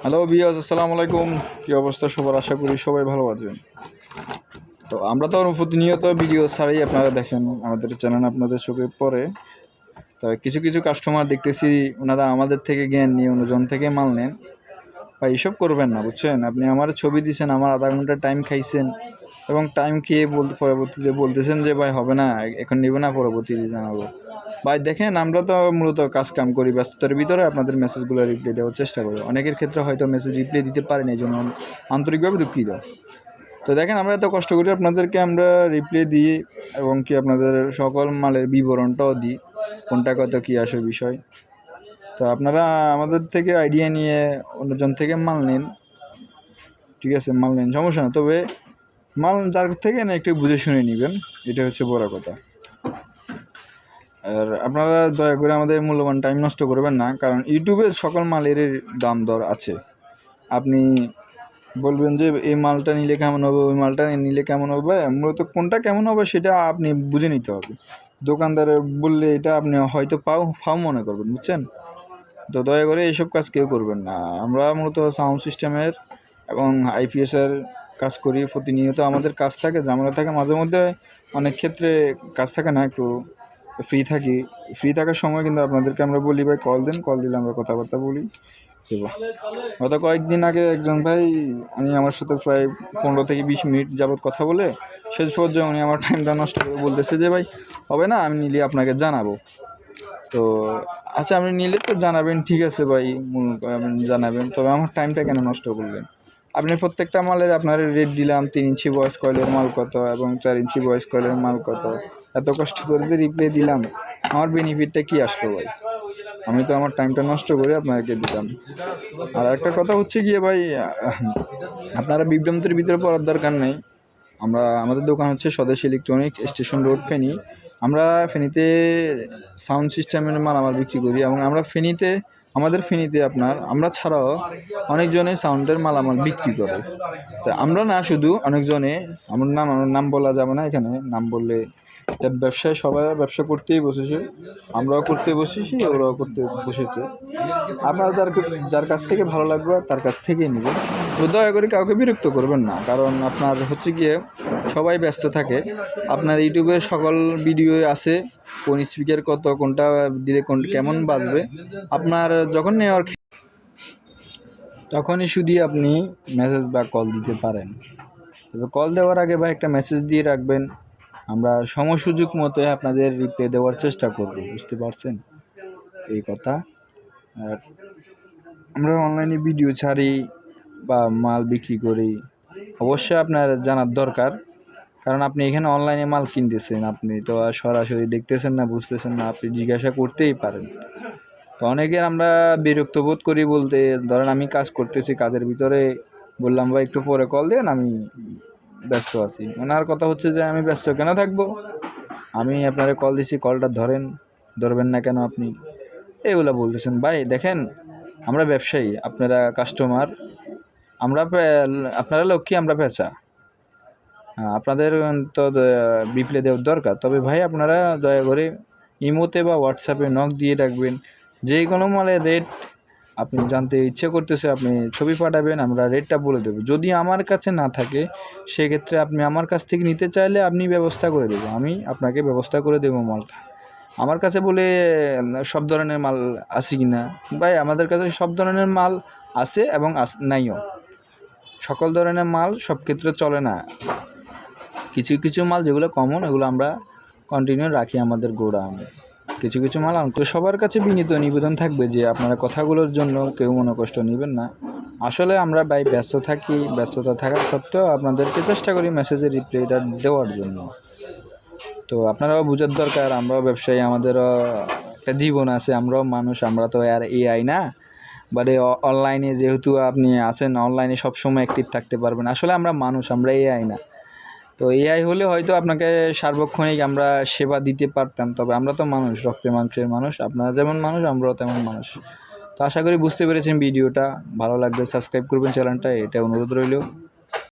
Hello বিয়াস, আসসালামু আলাইকুম। কী অবস্থা সবার? আশা করি সবাই ভালো আছেন। তো আমরা তো প্রতিনিয়ত ভিডিও ছাড়াই আপনারা দেখেন আমাদের চ্যানেল, আপনাদের চোখে পড়ে। তবে কিছু কিছু কাস্টমার দেখতেছি ওনারা আমাদের থেকে জ্ঞান নিয়ে অন্যজন থেকে মাল নেন। ভাই এসব করবেন না, বুঝছেন? আপনি আমার ছবি দিয়েছেন, আমার আধা ঘন্টা টাইম খাইছেন এবং টাইম খেয়ে পরবর্তীতে বলতেছেন যে ভাই হবে না, এখন নেবে না, পরবর্তীতে জানাবো। ভাই দেখেন, আমরা তো মূলত কাজ কাম করি, ব্যস্ততার ভিতরে আপনাদের মেসেজগুলো রিপ্লাই দেওয়ার চেষ্টা করি। অনেকের ক্ষেত্রে হয়তো মেসেজ রিপ্লাই দিতে পারেন, এই জন্য আন্তরিকভাবে দুঃখিত। তো দেখেন, আমরা এত কষ্ট করি আপনাদেরকে, আমরা রিপ্লাই দিই এবং কি আপনাদের সকল মালের বিবরণটাও দিই, কোনটা কত কী আসে বিষয়। তো আপনারা আমাদের থেকে আইডিয়া নিয়ে অন্যজন থেকে মাল নেন, ঠিক আছে? মাল নেন, সমস্যা না। তবে মাল যার থেকে না একটু বুঝে শুনে নেবেন, এটা হচ্ছে বড় কথা। আর আপনারা দয়া করে আমাদের মূল্যবান টাইম নষ্ট করবেন না, কারণ ইউটিউবে সকল মালের দাম দর আছে। আপনি বলবেন যে এই মালটা নিলে কেমন হবে, ওই মালটা নিলে কেমন হবে, মূলত কোনটা কেমন হবে সেটা আপনি বুঝে নিতে হবে। দোকানদারে বললে এটা আপনি হয়তো ফাও মনে করবেন, বুঝছেন? তো দয়া করে এইসব কাজ কেউ করবেন না। আমরা মূলত সাউন্ড সিস্টেমের এবং আইপিএসের কাজ করি প্রতিনিয়ত। আমাদের কাজ থাকে, ঝামেলা থাকে, মাঝে মধ্যে অনেক ক্ষেত্রে কাজ থাকে না, একটু ফ্রি থাকি। ফ্রি থাকার সময় কিন্তু আপনাদেরকে আমরা বলি ভাই কল দেন, কল দিলে আমরা কথাবার্তা বলি দেবো। গত কয়েকদিন আগে একজন ভাই, আমি আমার সাথে প্রায় 15 থেকে 20 মিনিট যাবৎ কথা বলে শেষ পর্যায়ে উনি আমার টাইমটা নষ্ট করে বলতেছে যে ভাই হবে না, আমি নিলে আপনাকে জানাবো। তো আচ্ছা, আপনি নিলে তো জানাবেন, ঠিক আছে ভাই, আপনি জানাবেন, তবে আমার টাইমটা কেন নষ্ট করলেন? আপনি প্রত্যেকটা মালের আপনার রেট দিলাম, 3 ইঞ্চি ভয়েস কয়েলের মাল কত এবং 4 ইঞ্চি ভয়েস কয়েলের মাল কত, এত কষ্ট করে যে রিপ্লাই দিলাম, আমার বেনিফিটটা কী আসলো ভাই? আমি তো আমার টাইমটা নষ্ট করে আপনাকে দিতাম। আর একটা কথা হচ্ছে গিয়ে ভাই, আপনারা বিভ্রান্তির ভিতরে পড়ার দরকার নেই। আমাদের দোকান হচ্ছে স্বদেশ ইলেকট্রনিক, স্টেশন রোড, ফেনী। আমরা ফেনীতে সাউন্ড সিস্টেমের মালামাল বিক্রি করি এবং আমাদের ফেনীতে আমরা ছাড়াও অনেকজনে সাউন্ডের মালামাল বিক্রি করে। তো আমরা না, শুধু অনেকজনে, আমার নাম বলা যাবে না এখানে, নাম বললে এটা ব্যবসায়, সবাই ব্যবসা করতেই বসেছে, আমরাও করতে বসেছি, ওরাও করতে বসেছে। আপনারা যার কাছ থেকে ভালো লাগবে তার কাছ থেকেই নেবেন। তো দয়া করে কাউকে বিরক্ত করবেন না, কারণ আপনার হচ্ছে গিয়ে সবাই ব্যস্ত থাকে। আপনার ইউটিউবের সকল ভিডিও আছে, কোন স্পিকার কত, কোনটা দিলে কেমন বাজবে, আপনার যখন নেওয়ার তখনই শুধু আপনি মেসেজ বা কল দিতে পারেন। তবে কল দেওয়ার আগে বা একটা মেসেজ দিয়ে রাখবেন, আমরা সময়-সুযোগ মতো আপনাদের রিপ্লাই দেওয়ার চেষ্টা করব, বুঝতে পারছেন এই কথা? আর আমরা অনলাইনে ভিডিও ছাড়ি বা মাল বিক্রি করি, অবশ্যই আপনার জানার দরকার, কারণ আপনি এখানে অনলাইনে মাল কিনতেছেন, আপনি তো আর সরাসরি দেখতেছেন না, বুঝতেছেন না, আপনি জিজ্ঞাসা করতেই পারেন। তো অনেকের আমরা বিরক্ত বোধ করি বলতে, ধরেন আমি কাজ করতেছি, কাজের ভিতরে বললাম ভাই একটু পরে কল দেন, আমি ব্যস্ত আছি। ওনার কথা হচ্ছে যে আমি ব্যস্ত কেন থাকবো, আমি আপনারে কল দিছি, কলটা ধরবেন না কেন আপনি, এগুলো বলতেছেন। ভাই দেখেন, আমরা ব্যবসায়ী, আপনারা কাস্টমার, আপনারা লক্ষ্মী, আমরা পেঁচা। আপনাদের তো রিপ্লাই দেওয়ার দরকার। তবে ভাই আপনারা দয়া করে ইমোতে বা হোয়াটসঅ্যাপে নক দিয়ে রাখবেন, যে কোনো মালের রেট আপনি জানতে ইচ্ছে করতেছে, আপনি ছবি পাঠাবেন, আমরা রেটটা বলে দেবো। যদি আমার কাছে না থাকে, সেক্ষেত্রে আপনি আমার কাছ থেকে নিতে চাইলে আপনি ব্যবস্থা করে দেবো, আমি আপনাকে ব্যবস্থা করে দেবো মালটা। আমার কাছে বলে সব ধরনের মাল আছে কি না ভাই? আমাদের কাছে সব ধরনের মাল আছে এবং নাইও। সকল ধরনের মাল সব ক্ষেত্রে চলে না। কিছু কিছু মাল যেগুলো কমন, এগুলো আমরা কন্টিনিউ রাখি আমাদের গোডাউনে। কিছু কিছু মাল তো সবার কাছে বিনীত নিবেদন থাকবে যে আপনারা কথাগুলোর জন্য কেউ মনোকষ্ট নেবেন না। আসলে আমরা ভাই ব্যস্ত থাকি, ব্যস্ততা থাকা সত্ত্বেও আপনাদেরকে চেষ্টা করি মেসেজের রিপ্লাইটা দেওয়ার জন্য। তো আপনারাও বোঝার দরকার, আমরাও ব্যবসায়ী, আমাদেরও একটা জীবন আছে, আমরাও মানুষ, আমরা তো আর এআই না। বাট অনলাইনে যেহেতু আপনি আছেন, অনলাইনে সবসময় অ্যাক্টিভ থাকতে পারবেন। আসলে আমরা মানুষ, আমরা এআই না। তো এআই হলে হয়তো আপনাকে সার্বক্ষণিক আমরা সেবা দিতে পারতাম, তবে আমরা তো মানুষ, রক্তে মাংসের মানুষ, আপনারা যেমন মানুষ আমরাও তেমন মানুষ। তো আশা করি বুঝতে পেরেছেন ভিডিওটা। ভালো লাগলে সাবস্ক্রাইব করবেন চ্যানেলটা, এটা অনুরোধ রইল।